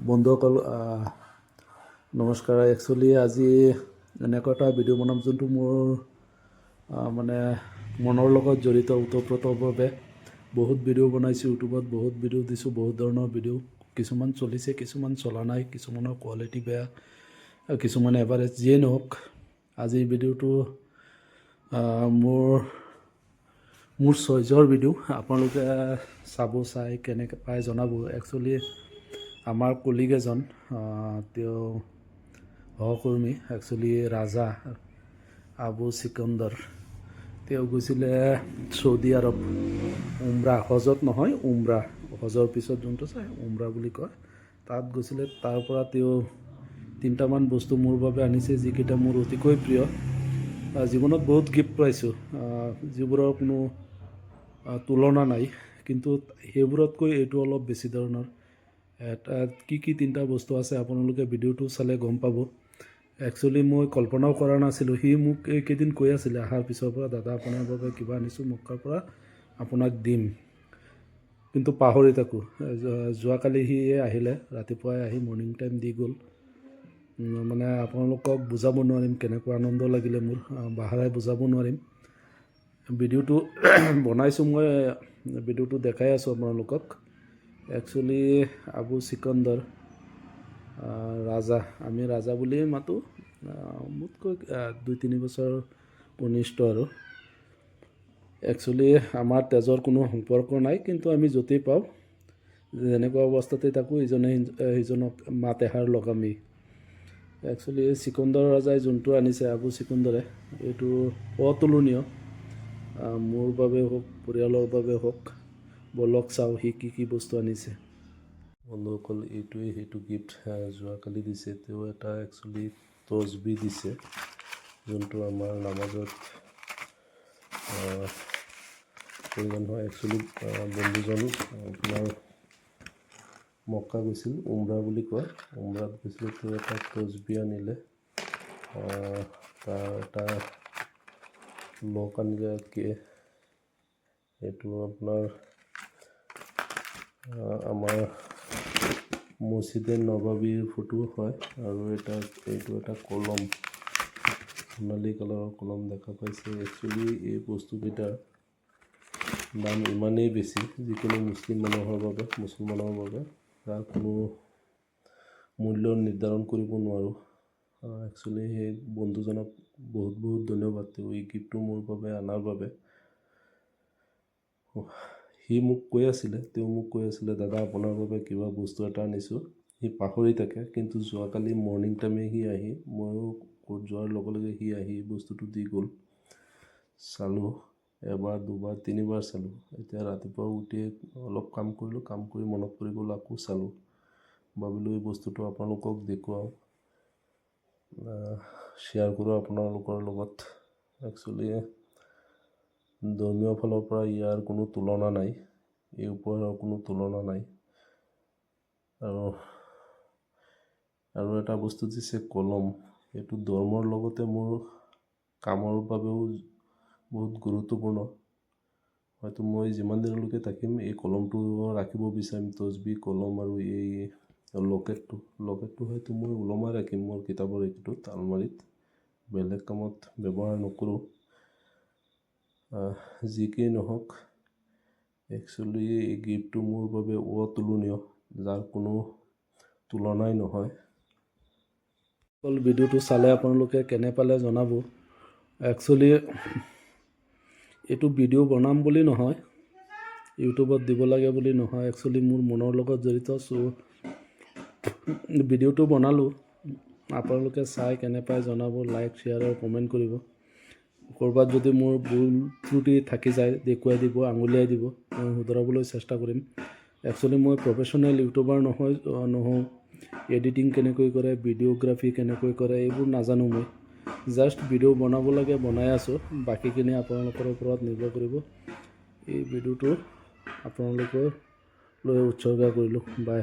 বন্ধুসকল নমস্কাৰ। একচুৱেলি আজি এনেকুৱা এটা ভিডিঅ' বনাম যোনটো মোৰ মানে মনৰ লগত জড়িত ওতপ্ৰোতভাৱে। বহুত ভিডিঅ' বনাইছোঁ ইউটিউবত, বহুত ভিডিঅ' দিছোঁ, বহুত ধৰণৰ ভিডিঅ'। কিছুমান চলিছে, কিছুমান চলা নাই, কিছুমানৰ কোৱালিটি বেয়া, কিছুমান এভাৰেজ। যিয়ে নহওক, আজিৰ ভিডিঅ'টো মোৰ চইজৰ ভিডিঅ'। আপোনালোকে চাই কেনেকৈ পাই জনাব। একচুৱেলি আমাৰ কলিগ এজন, তেওঁ সহকৰ্মী, একচুৱেলি ৰাজা আবু চিকন্দৰ। তেওঁ গৈছিলে চৌদি আৰব উমৰা, হজত নহয় উমৰা, হজৰ পিছত যোনটো চাই উমৰা বুলি কয়, তাত গৈছিলে। তাৰ পৰা তেওঁ 3টামান বস্তু মোৰ বাবে আনিছে, যিকেইটা মোৰ অতিকৈ প্ৰিয়। জীৱনত বহুত গিফ্ট পাইছোঁ, যিবোৰৰ কোনো তুলনা নাই, কিন্তু সেইবোৰতকৈ এইটো অলপ বেছি ধৰণৰ। তাত কি 3টা বস্তু আছে আপোনালোকে ভিডিঅ'টো চালে গম পাব। একচুৱেলি মই কল্পনাও কৰা নাছিলোঁ। সি মোক এইকেইদিন কৈ আছিলে অহাৰ পিছৰ পৰা, দাদা আপোনাৰ বাবে কিবা আনিছোঁ, মক্কাৰ পৰা আপোনাক দিম, কিন্তু পাহৰি থাকোঁ। যোৱাকালি সি আহিলে, ৰাতিপুৱাই আহি মৰ্ণিং টাইম দি গ'ল। মানে আপোনালোকক বুজাব নোৱাৰিম কেনেকুৱা আনন্দ লাগিলে মোৰ, ভাষাৰে বুজাব নোৱাৰিম। ভিডিঅ'টো বনাইছোঁ মই, ভিডিঅ'টো দেখাই আছোঁ আপোনালোকক। একচুৱেলি আবু চিকন্দৰ ৰাজা, আমি ৰাজা বুলিয়ে মাতোঁ। মোতকৈ 2-3 বছৰ কনিষ্ঠ আৰু। একচুৱেলি আমাৰ তেজৰ কোনো সম্পৰ্ক নাই, কিন্তু আমি য'তেই পাওঁ, যেনেকুৱা অৱস্থাতে থাকোঁ, ইজনে সিজনক মাত এষাৰ লগামেই। একচুৱেলি চিকন্দৰ ৰাজাই যোনটো আনিছে, আবু চিকন্দৰে, এইটো অতুলনীয়। মোৰ বাবে হওক, পৰিয়ালৰ বাবে হওক। বলক চাওঁ সি কি বস্তু আনিছে। বন্ধুসকল, এইটোৱে সেইটো গিফ্ট যোৱাকালি দিছে। তেওঁ এটা একচুৱেলি তচবি দিছে, যোনটো আমাৰ নামাজত প্ৰয়োজন হয়। একচুৱেলি বন্ধুজন আপোনাৰ মক্কা গৈছিল, উমৰা বুলি কয়, উমৰাত গৈছিল। তেওঁ এটা তচবি আনিলে, তাৰ এটা লক আনিলে। এইটো আপোনাৰ আমাৰ মছজিদে নববীৰ ফটো হয়। আৰু এইটো এটা কলম, সোণালী কালাৰৰ কলম দেখা পাইছে। একচুৱেলি এই বস্তুকেইটাৰ দাম ইমানেই বেছি, যিকোনো মুছলমানৰ বাবে তাৰ কোনো মূল্য নিৰ্ধাৰণ কৰিব নোৱাৰোঁ। একচুৱেলি সেই বন্ধুজনক বহুত ধন্যবাদ, তেওঁ এই গিফ্টটো মোৰ বাবে অনাৰ বাবে। তেওঁ মোক কৈ আছিলে দাদা আপোনাৰ বাবে কিবা বস্তু এটা আনিছোঁ। সি পাহৰি থাকে, কিন্তু যোৱাকালি মৰ্ণিং টাইমে সি আহি, ময়ো ক'ত যোৱাৰ লগে লগে সি আহি বস্তুটো দি গ'ল। চালোঁ, এবাৰ, দুবাৰ, 3বাৰ চালোঁ। এতিয়া ৰাতিপুৱা উঠি অলপ কাম কৰিলোঁ, কাম কৰি মনত পৰি গ'ল, আকৌ চালোঁ। ভাবিলোঁ এই বস্তুটো আপোনালোকক দেখুৱাওঁ, শ্বেয়াৰ কৰোঁ আপোনালোকৰ লগত। একচুৱেলি ধৰ্মীয় ফালৰ পৰা ইয়াৰ কোনো তুলনা নাই, এই উপহাৰৰ কোনো তুলনা নাই। আৰু এটা বস্তু দিছে কলম। এইটো ধৰ্মৰ লগতে মোৰ কামৰ বাবেও বহুত গুৰুত্বপূৰ্ণ। হয়তো মই যিমান দিনলৈকে থাকিম, এই কলমটো ৰাখিব বিচাৰিম। তচবি, কলম আৰু এই লকেটটো হয়তো মই ওলমাই ৰাখিম মোৰ কিতাপৰ এইটোত, আলমাৰীত। বেলেগ কামত ব্যৱহাৰ নকৰোঁ। যি কি নহওক, একচুৱেলি এই গিফ্টটো মোৰ বাবে অতুলনীয়, যাৰ কোনো তুলনাই নহয়। ভিডিঅ'টো চালে আপোনালোকে কেনে পালে জনাব। একচুৱেলি এইটো ভিডিঅ' বনাম বুলি নহয়, ইউটিউবত দিব লাগে বুলি নহয়। একচুৱেলি মোৰ মনৰ লগত জড়িত। ভিডিঅ'টো বনালোঁ, আপোনালোকে চাই কেনে পাই জনাব। লাইক, শ্বেয়াৰ আৰু কমেণ্ট কৰিব। ক'ৰবাত যদি মোৰ ভুল ত্ৰুটি থাকি যায়, দেখুৱাই দিব, আঙুলিয়াই দিব, মই শুধৰাবলৈ চেষ্টা কৰিম। একচুৱেলি মই প্ৰফেশ্যনেল ইউটিউবাৰ নহওঁ। এডিটিং কেনেকৈ কৰে, ভিডিঅ'গ্ৰাফী কেনেকৈ কৰে, এইবোৰ নাজানো মই। জাষ্ট ভিডিঅ' বনাব লাগে, বনাই আছোঁ। বাকীখিনি আপোনালোকৰ ওপৰত নিৰ্ভৰ কৰিব। এই ভিডিঅ'টো আপোনালোকৰ লৈ উৎসৰ্গা কৰিলোঁ। বাই।